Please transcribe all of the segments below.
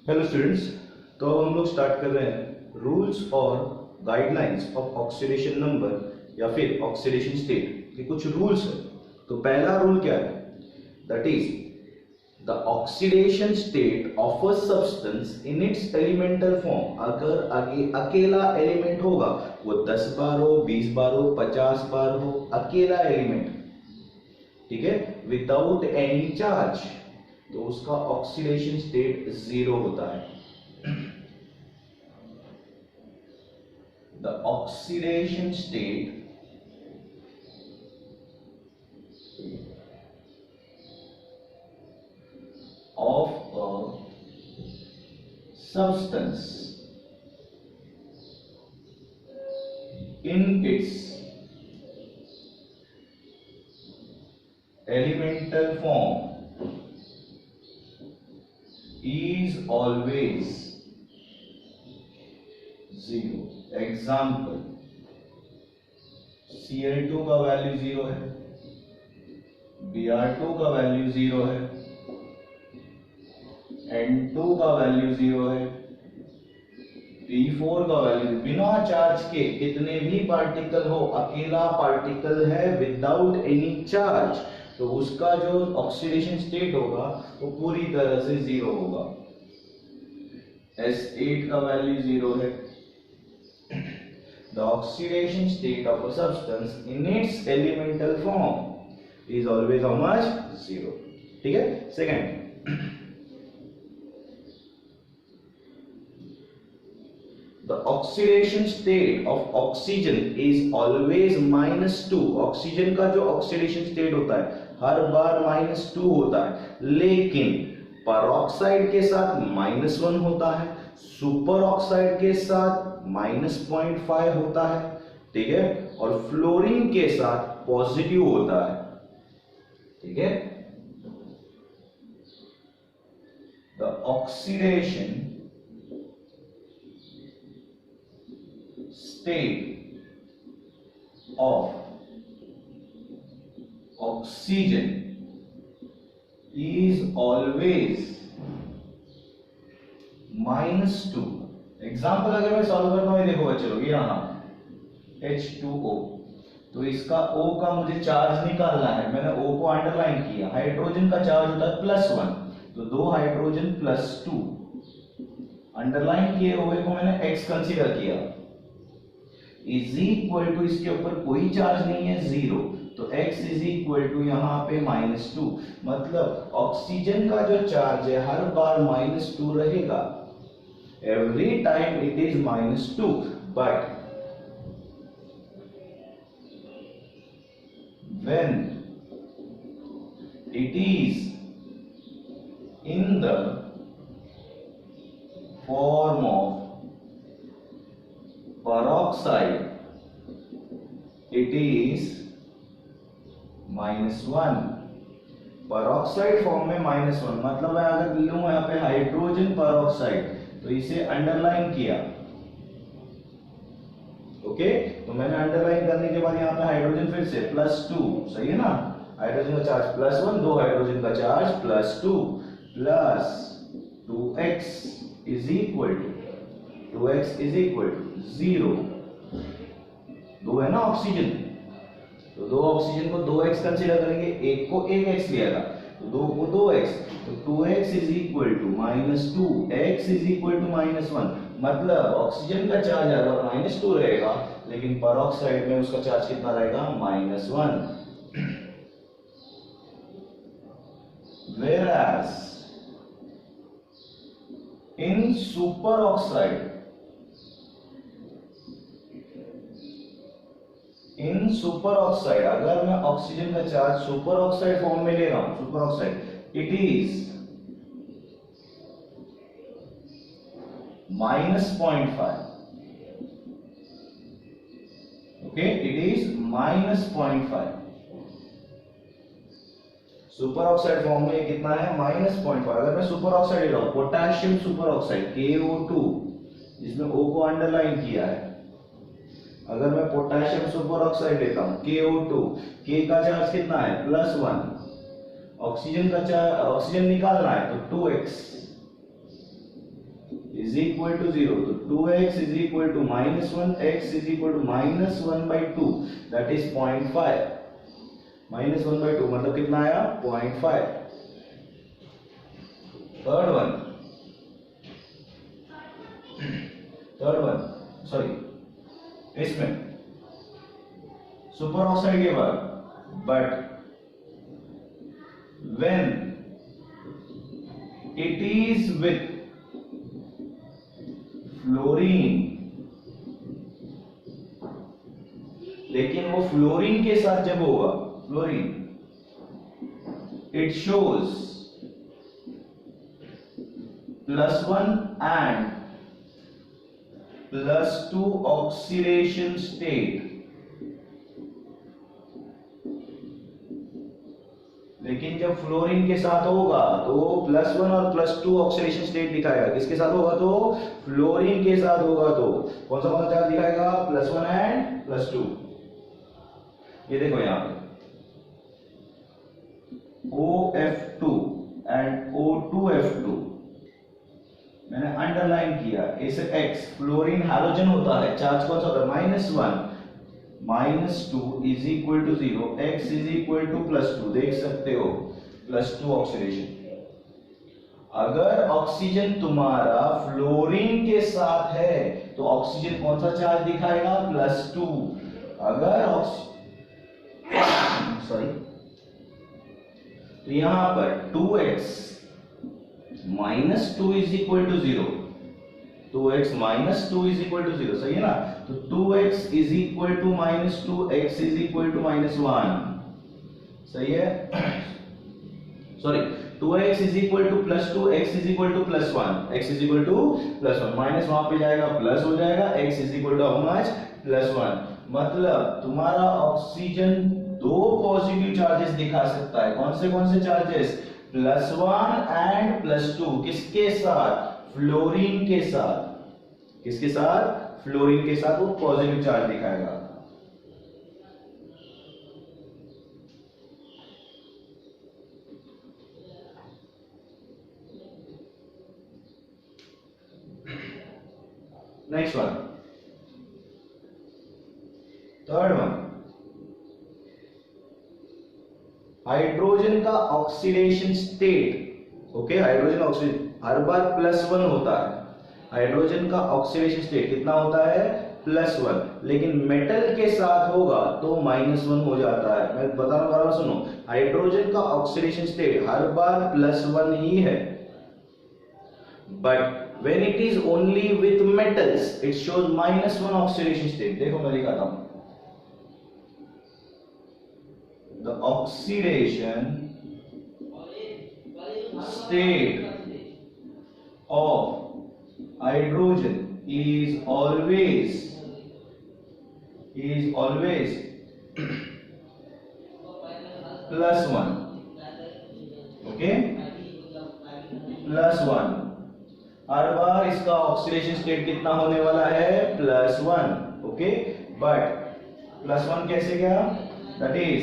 Hello students. तो अब हम लोग स्टार्ट कर रहे हैं रूल्स और गाइडलाइंस ऑफ ऑक्सीडेशन नंबर या फिर ऑक्सीडेशन स्टेट के कुछ रूल्स है। तो पहला रूल क्या है? That is the oxidation state of a substance in its elemental form. अगर आगे अकेला एलिमेंट होगा, वो 10 बार हो, 20 बार हो, 50 बार हो, अकेला एलिमेंट, ठीक है, विदाउट एनी चार्ज, तो उसका ऑक्सीडेशन स्टेट जीरो होता है। The oxidation state of a substance in its elemental form is always zero. Example, Cl2 का वैल्यू जीरो है, Br2 का वैल्यू जीरो है, N2 का वैल्यू जीरो है, P4 का वैल्यू, बिना चार्ज के कितने भी पार्टिकल हो, अकेला पार्टिकल है विदाउट एनी चार्ज, तो उसका जो ऑक्सीडेशन स्टेट होगा वो पूरी तरह से जीरो होगा। S8 का वैल्यू जीरो है। The oxidation state of a substance in its elemental form is always how much? Zero. ठीक है। Second, the oxidation state of oxygen is always -2. Oxygen का जो ऑक्सीडेशन स्टेट होता है हर बार -2 होता है, लेकिन परऑक्साइड के साथ -1 होता है, सुपर ऑक्साइड के साथ -0.5 होता है, ठीक है, और फ्लोरीन के साथ पॉजिटिव होता है, ठीक है। The oxidation state of oxygen is always -2। Example अगर मैं सॉल्व करता हूं, देखो बच्चों, ये रहा H2O, तो इसका O का मुझे चार्ज निकालना है, मैंने O को अंडरलाइन किया। हाइड्रोजन का चार्ज होता है +1, तो 2 हाइड्रोजन +2, अंडरलाइन किए हुए को मैंने X कंसीडर किया, इज इक्वल टू, इसके ऊपर कोई चार्ज नहीं है, 0, तो x इज इक्वल टू यहाँ पे -2, मतलब ऑक्सीजन का जो चार्ज है हर बार -2 रहेगा, every time it is -2, but when it is in the form of peroxide, it is -1। Peroxide form में -1, मतलब मैं अगर लूं यहाँ पे हाइड्रोजन पेरोक्साइड, तो इसे अंडरलाइन किया, ओके, तो मैंने अंडरलाइन करने के बाद यहाँ पे हाइड्रोजन फिर से +2, सही है ना, हाइड्रोजन का चार्ज +1, 2 हाइड्रोजन का charge +2 plus 2x is equal to 0, 2 है ना ऑक्सीजन, तो 2 ऑक्सीजन को 2x कंसीडर करेंगे, एक को 1x लिया था, तो 2 को 2x, तो 2x is equal to -2, x is equal to -1, मतलब ऑक्सीजन का चार्ज अगर -2 रहेगा, लेकिन पेरोक्साइड में उसका चार्ज कितना रहेगा? -1। whereas in superoxide, अगर मैं ऑक्सीजन का चार्ज सुपर ऑक्साइड फॉर्म में ले रहा हूं, super oxide, it is -0.5, okay, it is -0.5, super oxide form में कितना है? -0.5। अगर मैं सुपर ऑक्साइड ले रहा हूं, पोटेशियम सुपर ऑक्साइड KO2, जिसमें O को अंडरलाइन किया है, अगर मैं पोटेशियम सुपर ऑक्साइड लेता हूं KO2, K का चार्ज कितना है? +1, ऑक्सीजन का चार्ज, ऑक्सीजन निकालना है तो 2x, इज इक्वल टू 0, तो 2x is equal to -1, x is equal to -1/2, that is 0.5। -1/2 मतलब कितना आया? 0.5। थर्ड वन सॉरी, इसमें सुपर ऑक्साइड के बाद, but when it is with fluorine, लेकिन वो फ्लोरीन के साथ जब होगा, fluorine, it shows +1 and +2 oxidation state. लेकिन जब फ्लोरीन के साथ होगा तो +1 और +2 ऑक्सीडेशन स्टेट दिखाएगा। किसके साथ होगा? तो फ्लोरीन के साथ होगा। तो कौन सा चार्ज दिखाएगा? +1 एंड +2। ये देखो यहां पे OF2 एंड O2F2 मैंने अंडरलाइन किया। इसे X फ्लोरीन हैलोजन होता है, चार्ज कौन सा होता है? -1, -2 is equal to 0, x is equal to +2। देख सकते हो +2 ऑक्सीडेशन। अगर ऑक्सीजन तुम्हारा फ्लोरीन के साथ है तो ऑक्सीजन कौन सा चार्ज दिखाएगा? +2। अगर सॉरी, तो यहां पर 2x -2 is equal to 0, 2x -2 is equal to 0, सही है ना? तो 2x is equal to -2, x is equal to -1, सही है? Sorry, 2x is equal to +2, x is equal to +1, x is equal to +1, minus वहां पे जाएगा प्लस हो जाएगा, x is equal to how much? +1। मतलब तुम्हारा ऑक्सीजन दो पॉजिटिव चार्जेस दिखा सकता है। कौन से चार्जेस? +1 एंड +2। किसके साथ? फ्लोरीन के साथ। किसके साथ? फ्लोरीन के साथ वो पॉजिटिव चार्ज दिखाएगा। Next one, third one, hydrogen का oxidation state. Okay, hydrogen oxygen हर बार +1 होता है। हाइड्रोजन का ऑक्सीडेशन स्टेट कितना होता है? +1, लेकिन मेटल के साथ होगा तो -1 हो जाता है। मैं बताना पा रहा हूं, सुनो। हाइड्रोजन का ऑक्सीडेशन स्टेट हर बार +1 ही है, but when it is only with metals it shows -1 oxidation state। देखो मैं लिखाता हूं, the oxidation state of hydrogen is always +1, okay, +1। हर बार इसका ऑक्सीडेशन स्टेट कितना होने वाला है? +1, ओके। बट +1 कैसे गया? That is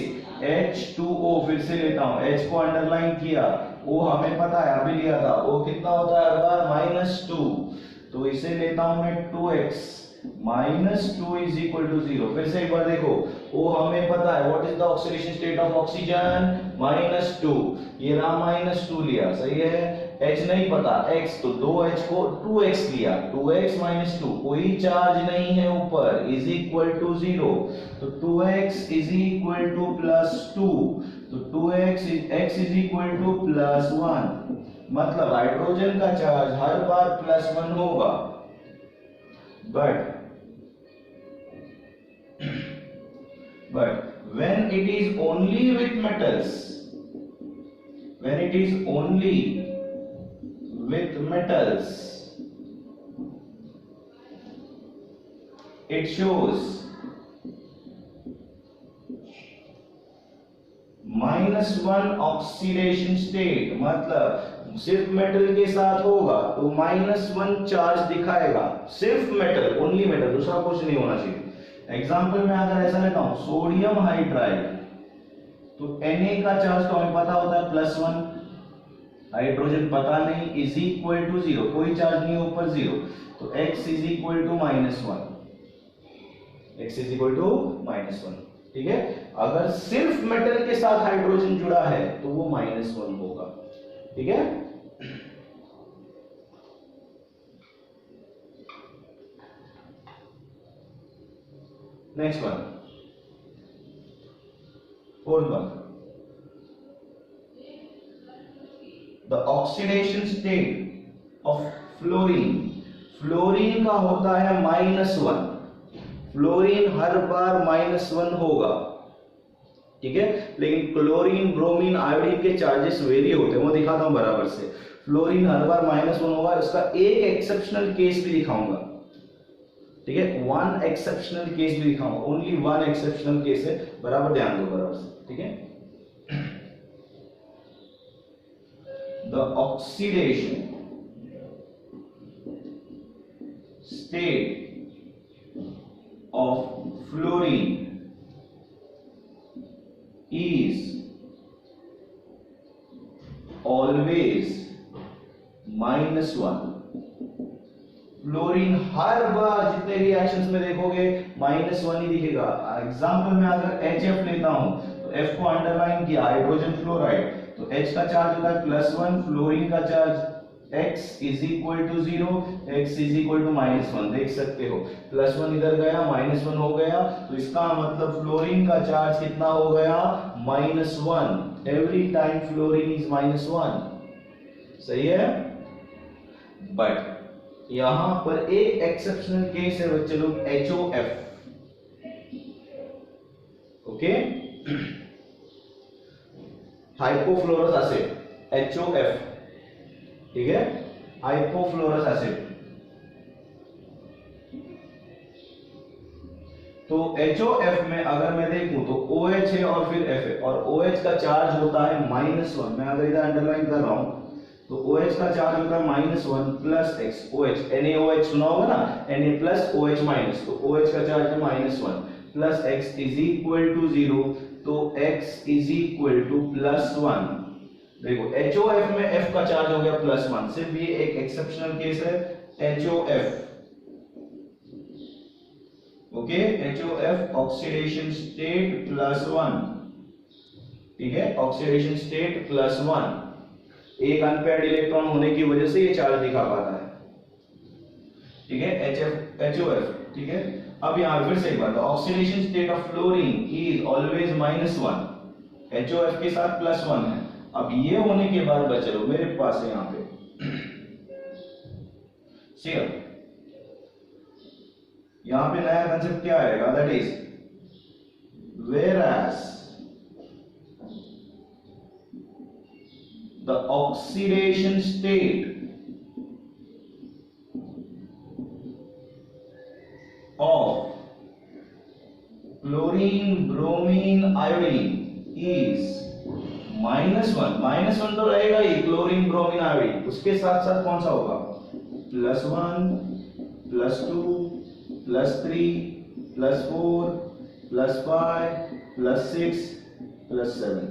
H2O। फिर से लेता हूं, H को अंडरलाइन किया, O हमें पता है, अभी लिया था। O कितना होता है हर बार? -2। तो इसे लेता हूं मैं 2x, -2 इज इक्वल टू 0। फिर से एक बार देखो, O हमें पता है, what is the oxidation state of oxygen? -2। ये रहा -2 लिया, सही है। H नहीं पता, X, तो 2H को 2x लिया, 2x -2, कोई चार्ज नहीं है ऊपर, इज इक्वल टू 0। तो 2x इज इक्वल टू +2, तो 2x इज इक्वल टू +1। मतलब हाइड्रोजन का चार्ज हर बार +1 होगा, but when it is only with metals, it shows -1 oxidation state. मतलब सिर्फ मेटल के साथ होगा तो -1 चार्ज दिखाएगा, सिर्फ मेटल, ओनली मेटल, दूसरा कुछ नहीं होना चाहिए। एग्जांपल में अगर ऐसा लेता हूं, सोडियम हाइड्राइड, तो Na का चार्ज तो हमें पता होता है +1, हाइड्रोजन पता नहीं, इज इक्वल टू 0, कोई चार्ज नहीं है ऊपर 0, तो x is equal to -1, x is equal to -1। ठीक है, अगर सिर्फ मेटल के साथ हाइड्रोजन जुड़ा है तो वो -1 होगा। ठीक है, next one, fourth one, the oxidation state of fluorine. Fluorine का होता है -1, फ्लोरीन हर बार -1 होगा। ठीक है, लेकिन क्लोरीन, ब्रोमीन, आयोडीन के चार्जेस वेरी होते हैं, वो दिखाता हूं बराबर से। फ्लोरीन हर बार -1 होगा, इसका एक एक्सेप्शनल केस भी दिखाऊंगा। ठीक है, वन एक्सेप्शनल केस भी दिखाऊंगा, ओनली वन एक्सेप्शनल केस है, बराबर ध्यान दो बराबर से। ठीक है, the oxidation state of fluorine is always -1। Fluorine हर बार जितने रिएक्शंस में देखोगे -1 ही दिखेगा। एग्जांपल में अगर HF लेता हूं तो F को अंडरलाइन किया, हाइड्रोजन फ्लोराइड, तो H का चार्ज होता है +1, फ्लोरीन का charge x is equal to 0, x is equal to -1। देख सकते हो +1 इधर गया, -1 हो गया, तो इसका मतलब फ्लोरीन का चार्ज कितना हो गया, -1। Every time fluorine is -1। सही है, बट यहां पर एक एक्सेप्शनल केस है बच्चे लोग, HOF। Okay, hypofluorous acid, HOF। ठीक है, हाइपोफ्लोरस एसिड। तो HOF में अगर मैं देखूं तो OH है और फिर F है, और OH का चार्ज होता है -1। मैं अगर इधर अंडरलाइन कर रहा हूं तो OH का चार्ज होता है -1 प्लस x, OH NaOH सुना होगा ना, Na प्लस OH माइनस, तो OH का चार्ज है -1 plus x is equal to 0, तो x इज इक्वल टू +1। देखो HOF में F का चार्ज हो गया +1, सिर्फ ये एक एक्सेप्शनल केस है HOF। Okay, HOF oxidation state +1। ठीक है, ऑक्सीडेशन स्टेट +1, एक अनपेयर्ड इलेक्ट्रॉन होने की वजह से ये चार्ज दिखा पाता है। ठीक है, HOF। ठीक है, अब यहां फिर से एक बात, oxidation state of fluorine is always -1, HOF के साथ +1 है। अब ये होने के बाद बचे लो मेरे पास है यहां पे Cl। यहां पे नया कंसेप्ट क्या आएगा, that is whereas the oxidation state of chlorine, bromine, iodine is -1 तो रहेगा ही, क्लोरीन, ब्रोमीन, आयोडीन, उसके साथ साथ कौन सा होगा, +1, +2, +3, +4, +5, +6, +7।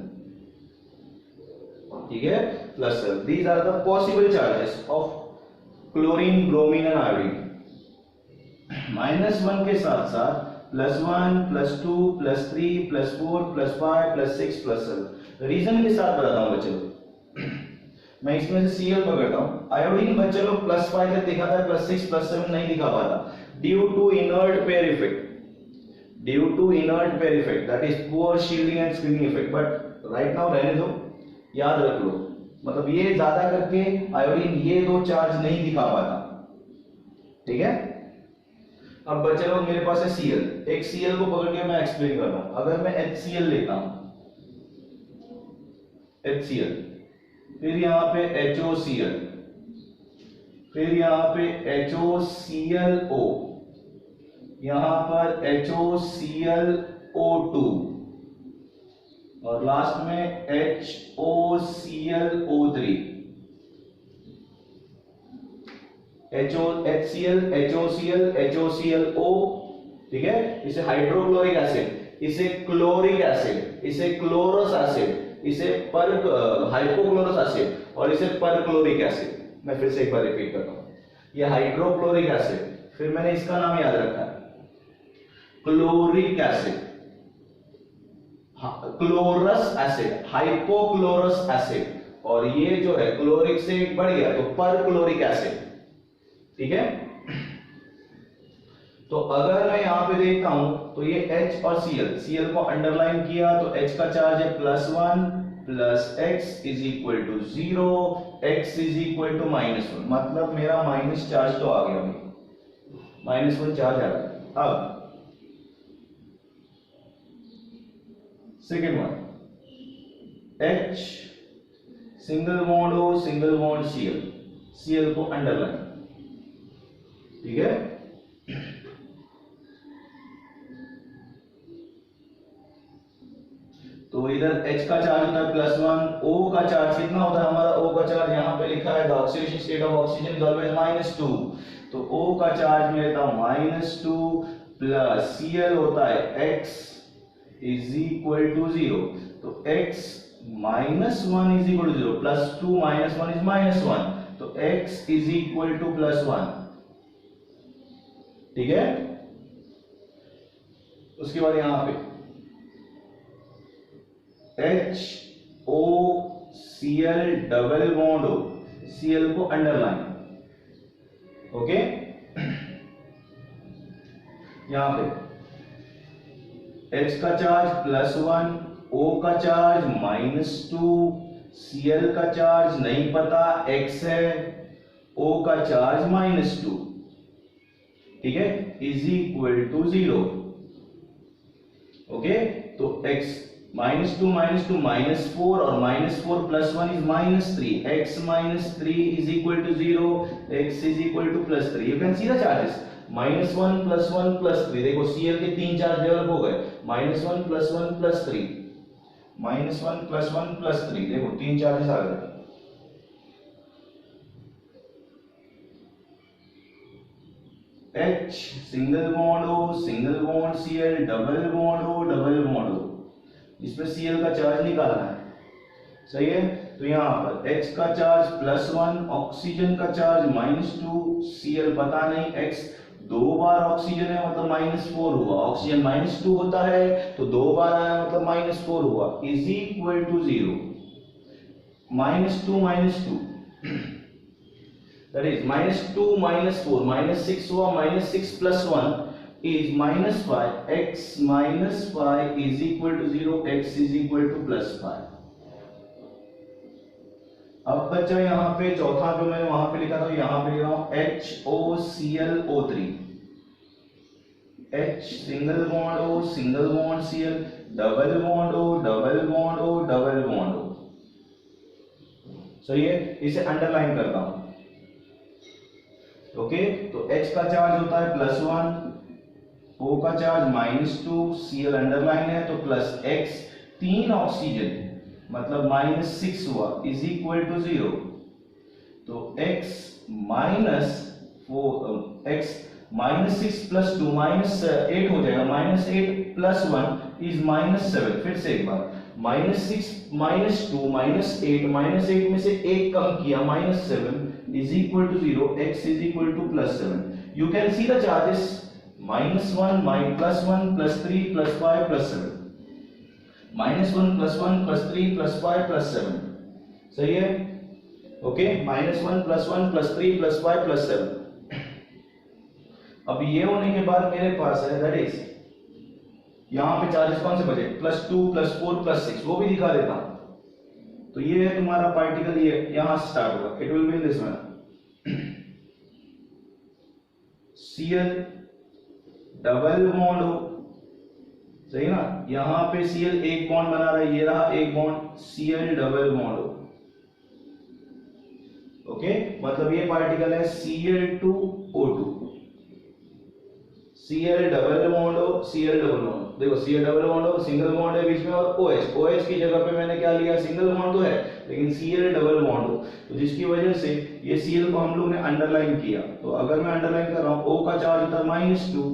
ठीक है, +7। These are the possible charges of chlorine, bromine and iodine। -1 के साथ साथ +1, +2, +3, +4, +5, +6, +7। रीजन के साथ बताता हूं बच्चे लोग, मैं इसमें से Cl पकड़ता हूं। आयोडीन बच्चे लोग +5 तक दिखा था, +6, +7 नहीं दिखा पाता, due to inert pair effect, due to inert pair effect, that is poor shielding and screening effect. But right now रहने दो, याद रख लो, मतलब ये ज्यादा करके आयोडीन ये दो चार्ज नहीं दिखा पाता। ठीक है, अब बच्चे लोग मेरे पास है Cl, एक Cl को पकड़ के मैं एक्सप्लेन कर रहा हूं। अगर मैं HCl लेता हूं, HCl, फिर यहां पे HOCl, फिर यहां पे HOClO, यहां पर HOClO2 और लास्ट में HOClO3। HCl, HOCl, HOClO। ठीक है, इसे हाइड्रोक्लोरिक एसिड, इसे क्लोरिक एसिड, इसे क्लोरस एसिड, इसे हाइपोक्लोरस एसिड, और इसे परक्लोरिक एसिड, मैं फिर से एक बार रिपीट करता हूं, ये हाइड्रोक्लोरिक एसिड, फिर मैंने इसका नाम याद रखा है chloric acid, chlorous acid, hypochlorous acid, और ये जो है क्लोरिक से एक बढ़ गया तो परक्लोरिक एसिड। ठीक है, तो अगर मैं यहां पे देखता हूं तो ये H और Cl को अंडरलाइन किया तो H का चार्ज है +1 plus x is equal to 0, x is equal to -1, मतलब मेरा माइनस चार्ज तो आ गया, -1 चार्ज आ गया। अब second one, H single bond हो, सिंगल बॉन्ड Cl को अंडरलाइन, ठीक है। तो इधर H का चार्ज होता है +1, O का चार्ज कितना होता है हमारा, O का चार्ज यहाँ पे लिखा है the oxidation state of oxygen is always -2, तो O का चार्ज मैं लेता हूँ -2 प्लस Cl होता है x इज इक्वल टू 0, तो x -1 is equal to 0, +2 -1 is -1, तो x इज इक्वल टू +1, ठीक है। उसके बाद यहां पे HOCl डबल बॉन्ड हो, Cl को अंडरलाइन, ओके। यहां पे H का चार्ज +1, O का चार्ज -2, Cl का चार्ज नहीं पता x है, O का चार्ज -2, ठीक है, इज इक्वल टू 0, ओके। तो x -2 -4 और -4 + 1 is -3, x -3 is equal to 0, x is equal to +3। You can see the charges, -1 + 1 + 3, देखो Cl के 3 चार्ज डेवलप हो गए, -1 + 1 + 3, -1 + 1 + 3, देखो 3 चार्जेस आ गए। H सिंगल बॉन्ड हो, single bond Cl, double bond हो, डबल बॉन्ड हो, इसमें Cl का चार्ज निकालना है, सही है। तो यहां पर H का चार्ज +1, ऑक्सीजन का चार्ज -2, Cl पता नहीं, x 2 बार ऑक्सीजन है मतलब -4 हुआ, ऑक्सीजन -2 होता है तो 2 बार आया मतलब -4 हुआ, is equal to 0, -2 that is -2 -4 -6 हुआ, -6 + 1 is -5, x -5 is equal to 0, x is equal to +5। अब बच्चा यहाँ पे चौथा जो मैंने वहां पे लिखा था यहाँ पे लिख रहा हूं HOClO3, H सिंगल बॉन्ड हो, single bond Cl, double bond हो, डबल बॉन्ड हो, डबल बॉन्ड हो, सही है। इसे अंडरलाइन करता हूं, ओके। तो H का चार्ज होता है +1, O का चार्ज -2, Cl अंडरलाइन है तो +x, 3 ऑक्सीजन मतलब -6 हुआ, इज इक्वल टू 0, तो x -6 + 2 -8 हो जाएगा, -8 + 1 इज -7। फिर से एक बार, -6 -2 -8 में से 1 कम किया, -7 is equal to 0, x is equal to +7। You can see the charges, -1 +1 +3 +5 +7, -1 +1 +3 +5 +7, सही है, ओके। -1 +1 +3 +5 +7। अब ये होने के बाद मेरे पास है दैट इज यहां पे चार्जेस कौन से बचे, +2 +4 +6, वो भी दिखा देता हूं। तो ये है तुम्हारा पार्टिकल, ये यहां से स्टार्ट होगा, it will be in this one, Cl double bond हो, सही ना, यहां पे Cl एक बॉन्ड बना रहा है, ये रहा एक बॉन्ड, Cl डबल बॉन्ड हो, ओके। मतलब ये पार्टिकल है Cl2O2, Cl डबल बॉन्ड हो, Cl डबल बॉन्ड, देखो Cl डबल बॉन्ड हो, सिंगल बॉन्ड है बीच में, और OH की जगह पे मैंने क्या लिया, सिंगल बॉन्ड तो है लेकिन Cl डबल बॉन्ड हो, तो जिसकी वजह से ये Cl को हम लोग ने अंडरलाइन किया। तो अगर मैं अंडरलाइन कर रहा हूं, O का चार्ज होता है -2,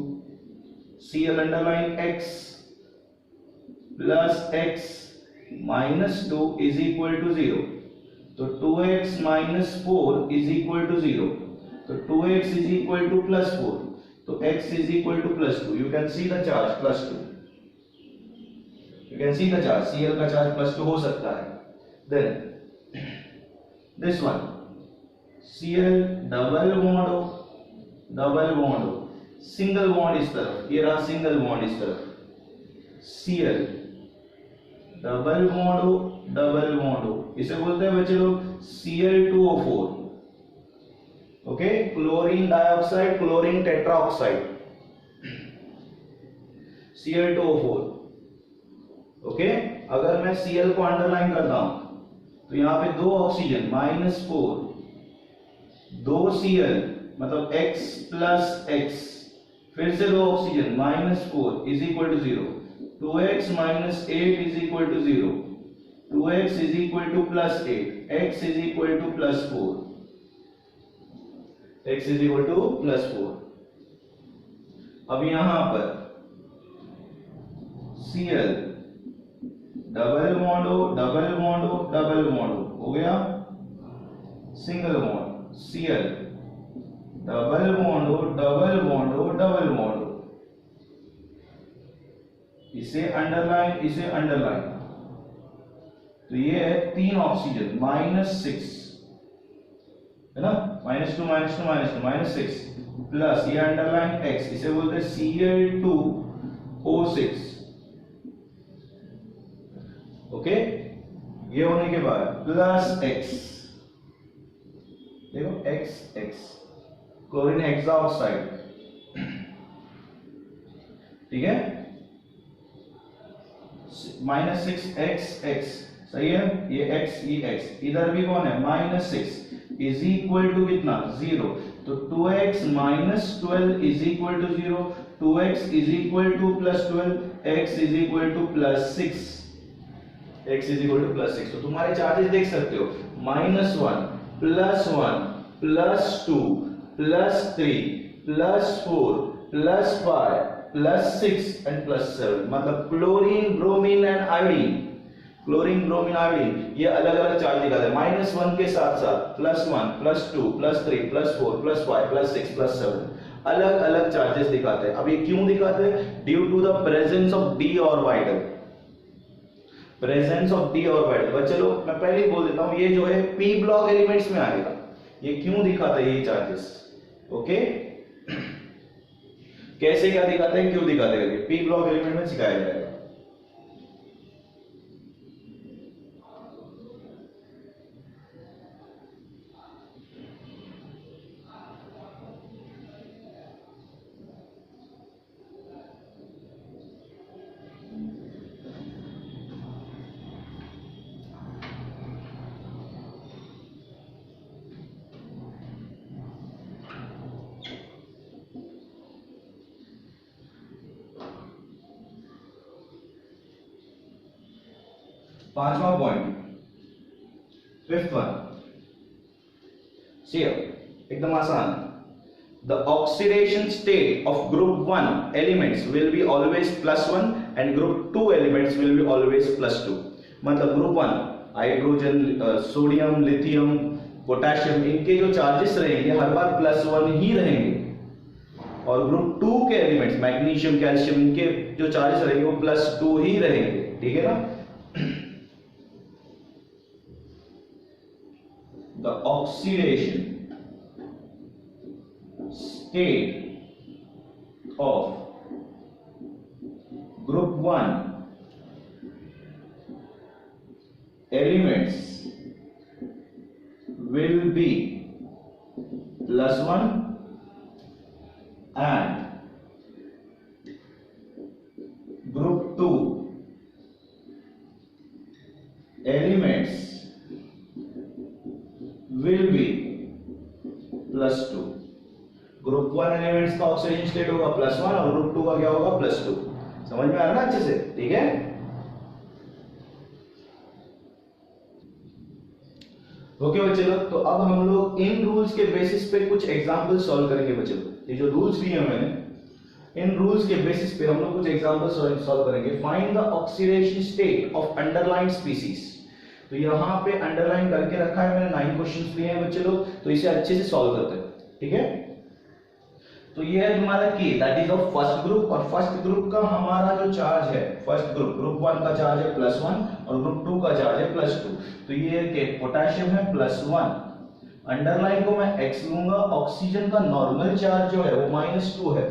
Cl underline x plus x -2 is equal to 0, तो 2x minus 4 is equal to 0, तो 2x is equal to plus 4, तो x is equal to plus 2, you can see the charge plus 2, you can see the charge, Cl का charge plus 2 हो सकता है। Then this one Cl double bond हो, double bond हो, single bond इस तरफ, ये रहा सिंगल बॉन्ड इस तरफ, Cl डबल बॉन्ड हो, डबल बॉन्ड हो, इसे बोलते हैं बच्चे लोग Cl2O4, okay, chlorine dioxide, chlorine tetraoxide, Cl2O4, okay. अगर मैं Cl को अंडरलाइन करता हूं तो यहां पे 2 ऑक्सीजन -4, 2 Cl मतलब x प्लस x, फिर से 2 oxygen -4 is equal to 0, 2x minus 8 is equal to 0, 2x is equal to plus 8, x is equal to plus 4, x is equal to plus 4। अब यहां पर Cl डबल बॉन्ड हो, double bond हो, double bond हो गया, single bond, Cl double bond हो, double bond हो, double bond हो, इसे अंडरलाइन, इसे अंडरलाइन, तो ये है 3 ऑक्सीजन -6, है ना, -2 -2 -2 -6 प्लस ये अंडरलाइन x, इसे बोलते हैं Cl2O6, ओके। ये होने के बाद प्लस x, देखो x क्लोरीन हेक्साऑक्साइड, ठीक है, -6x, सही है, ये x, ये x, इधर भी कौन है -6 इज इक्वल टू कितना 0, तो 2x minus 12 is equal to 0, 2x is equal to plus 12, x is equal to plus 6, x is equal to plus 6। तो तुम्हारे चार्जेस देख सकते हो -1 +1 +2 +3 +4 +5 +6 एंड +7, मतलब chlorine, bromine and iodine, chlorine, bromine, iodine, ये अलग अलग चार्ज दिखाते हैं, -1 के साथ साथ +1 +2 +3 +4 +5 +6 +7 अलग अलग चार्जेस दिखाते हैं। अब ये क्यों दिखाते हैं? Due to the presence of d orbital, presence of d orbital. चलो मैं पहले ही बोल देता हूं, ये जो है p ब्लॉक एलिमेंट्स में आएगा, ये क्यों दिखाता है ये चार्जेस, ओके। कैसे क्या दिखाते हैं, क्यों दिखाते हैं, p ब्लॉक एलिमेंट में सिखाया जाएगा। पांचवा पॉइंट, फिफ्थ वन, सी एकदम आसान, the oxidation state of group 1 elements will be always +1 and group 2 elements will be always +2। मतलब group 1 hydrogen, sodium, lithium, potassium, इनके जो चार्जेस रहेंगे हर बार +1 ही रहेंगे, और ग्रुप 2 के एलिमेंट्स मैग्नीशियम, कैल्शियम, इनके जो चार्जेस रहेंगे वो +2 ही रहेंगे, ठीक है ना। The oxidation state of group 1 elements will be +1 and group 2 elements will be +2। Group 1 elements का ऑक्सीडेशन स्टेट होगा +1 और ग्रुप 2 का क्या होगा +2। समझ में आ रहा ना अच्छे से, ठीक है। ओके बच्चे लोग, तो अब हम लोग इन रूल्स के बेसिस पे कुछ एग्जांपल सॉल्व करेंगे बच्चे लोग। ये जो रूल्स दिए हैं मैंने, इन रूल्स के बेसिस पे हम लोग कुछ एग्जांपल सॉल्व करेंगे। Find the oxidation state of underline species. तो यहाँ पे अंडरलाइन करके रखा है मैंने, 9 क्वेश्चंस लिए हैं बच्चे लोग, तो इसे अच्छे से सॉल्व करते हैं, ठीक है। तो ये है तुम्हारा के, that is of first group, और फर्स्ट ग्रुप का हमारा जो चार्ज है, फर्स्ट ग्रुप 1 का चार्ज है +1 और ग्रुप 2 का चार्ज है +2। तो ये के पोटेशियम है +1, अंडरलाइन को मैं x लूंगा, ऑक्सीजन का नॉर्मल चार्ज जो है वो -2 है,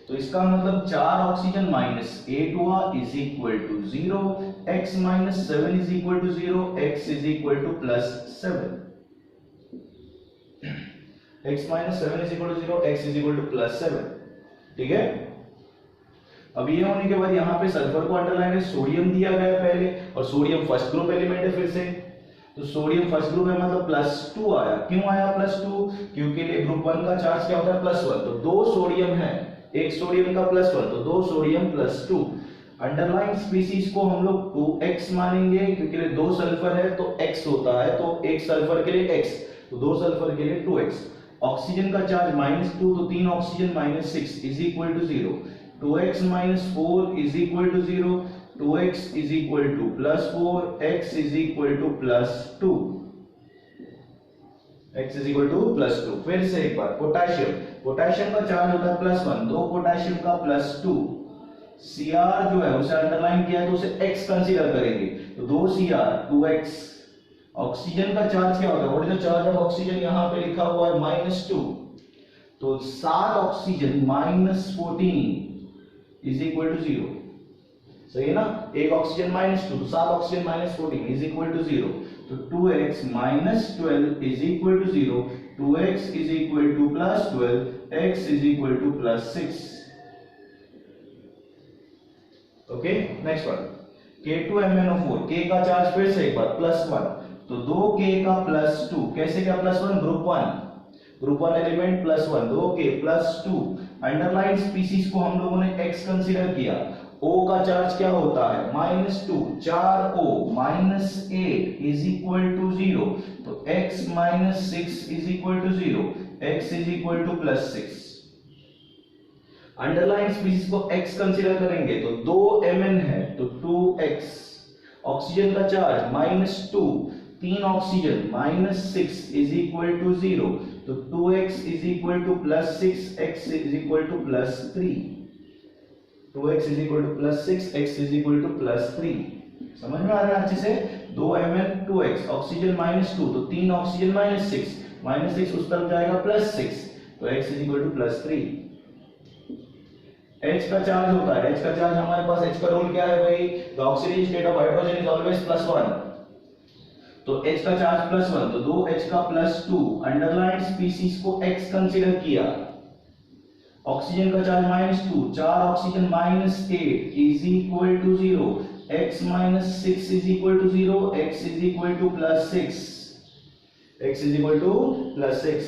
तो इसका मतलब 4 ऑक्सीजन -8 हुआ is equal to 0, x -7 is equal to 0, x is equal to +7, x -7 is equal to 0, x is equal to +7, ठीक है। अब ये होने के बाद यहाँ पे सल्फर को अंडरलाइन है, सोडियम दिया गया पहले, और सोडियम फर्स्ट ग्रुप एलिमेंट है फिर से, तो सोडियम फर्स्ट ग्रुप है मतलब +2 आया। क्यों आया +2? क्योंकि ग्रुप 1 का चार्ज क्या होता है +1, तो 2 सोडियम है, एक सोडियम का +1 तो 2 सोडियम +2। अंडरलाइन स्पीसीज को हम लोग 2x मानेंगे क्योंकि 2 सल्फर है तो x होता है, तो एक सल्फर के लिए x, तो 2 सल्फर के लिए 2x। ऑक्सीजन का चार्ज -2 तो 3 oxygen -6 is equal to 0, 2x -4 is equal to 0, 2x is equal to +4, x is equal to +2, x is equal to +2। फिर से एक बार पोटेशियम, पोटेशियम का चार्ज होता है +1, 2 पोटेशियम का +2, Cr जो है उसे अंडरलाइन किया है तो उसे x कंसीडर करेंगे, तो 2 Cr 2x। ऑक्सीजन का चार्ज क्या होता है, what is the charge of oxygen, यहां पे लिखा हुआ है -2, तो 7 ऑक्सीजन -14 इज इक्वल टू 0, सही है ना। एक ऑक्सीजन -2 तो 7 ऑक्सीजन -14 इज इक्वल टू 0, तो 2x -12 is equal to 0, 2x is equal to +12, x is equal to +6। Okay, next one K2MnO4, K का चार्ज फिर से एक बार +1, तो 2K का +2, कैसे क्या +1, group 1 element +1, 2K +2। Underline species को हम लोगों ने x कंसीडर किया, O का चार्ज क्या होता है -2, 4O -8 इज इक्वल टू 0, तो x -6 is equal to 0, x is equal to +6। Underline species को x कंसीडर करेंगे तो 2 Mn है तो 2x। ऑक्सीजन का charge -2, 3 oxygen -6 is equal to 0, तो 2x is equal to +6, x is equal to +3, 2x is equal to +6, x is equal to +3। समझ में आ रहा है अच्छे से। 2 Mn 2x, ऑक्सीजन -2 तो 3 ऑक्सीजन -6 उस तरफ जाएगा +6, तो x is equal to +3। H का चार्ज होता है, H का चार्ज हमारे पास, H का रूल क्या है भाई, the oxidative state of hydrogen is always +1, तो H का चार्ज +1 तो 2H का +2। अंडरलाइन स्पीसीज को x कंसीडर किया, ऑक्सीजन का charge -2, 4 oxygen -8 is equal to 0, x -6 is equal to 0, x is equal to +6, x is equal to +6।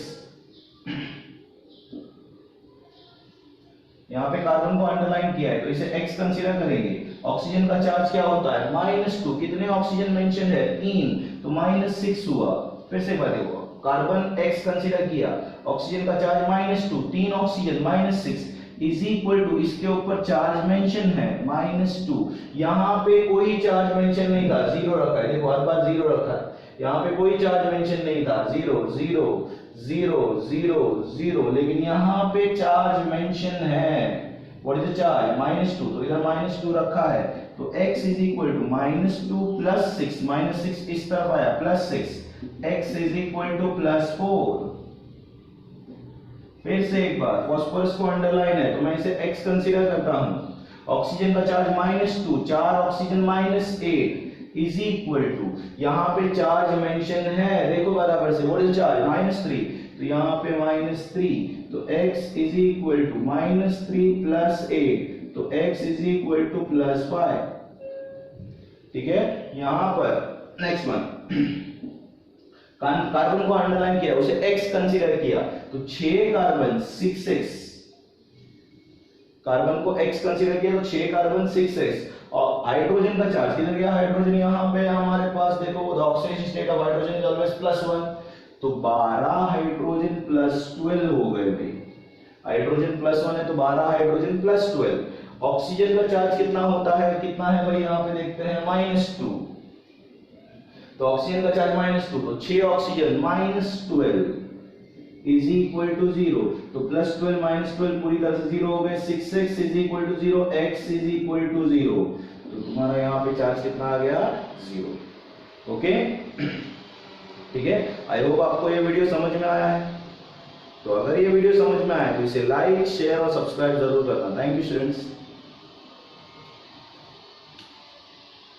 यहाँ पे carbon को अंडरलाइन किया है तो इसे x कंसीडर करेंगे। ऑक्सीजन का चार्ज क्या होता है -2, कितने ऑक्सीजन मेंशन है 3, तो -6 हुआ। फिर से बात देखो, कार्बन x कंसीडर किया, ऑक्सीजन का charge -2, 3 oxygen -6 is equal to, इसके ऊपर चार्ज मेंशन है -2, यहाँ पे कोई चार्ज मेंशन नहीं था, 0 रखा है, देखो हर बार 0 रखा है, यहाँ पे कोई चार्ज मेंशन नहीं था, 0 0 0 0 0, लेकिन यहाँ पे चार्ज मेंशन है। व्हाट इज द चार्ज -2, तो इधर -2 रखा है, तो x इज इक्वल टू -2 + 6, -6 इस तरफ आया +6, x इज इक्वल टू +4। फिर से एक बार, फास्फोरस को अंडरलाइन है तो मैं इसे x कंसीडर करता हूं। ऑक्सीजन का charge -2, 4 oxygen -8 is equal to, यहाँ पे चार्ज मेंशन है, देखो बराबर से, व्हाट इज चार्ज -3, तो यहाँ पे -3, तो x इज इक्वल टू -3 + 8, तो x इज इक्वल टू +5। ठीक है, यहाँ पर नेक्स्ट वन, कार्बन को अंडरलाइन किया, उसे x कंसीडर किया, तो 6 कार्बन 6x, कार्बन को x कंसीडर किया तो 6 कार्बन 6x। और हाइड्रोजन का चार्ज किधर गया, हाइड्रोजन यहाँ पे हमारे पास, देखो the oxidative state of hydrogen is always +1, तो 12 हाइड्रोजन +12 हो गए भाई, हाइड्रोजन +1 है तो 12 हाइड्रोजन +12। ऑक्सीजन का चार्ज कितना होता है, कितना है भाई, यहाँ पे देखते हैं -2, तो ऑक्सीजन का चार्ज -2, तो 6 ऑक्सीजन -12 इज इक्वल टू 0, तो +12 -12 पूरी तरह से 0 हो गए, 6x is equal to 0, x is equal to 0, तो तुम्हारा यहाँ पे चार्ज कितना आ गया 0। ओके ठीक है, आई होप आपको ये वीडियो समझ में आया है। तो अगर ये वीडियो समझ में आया तो इसे लाइक शेयर और सब्सक्राइब जरूर करना। Thank you students.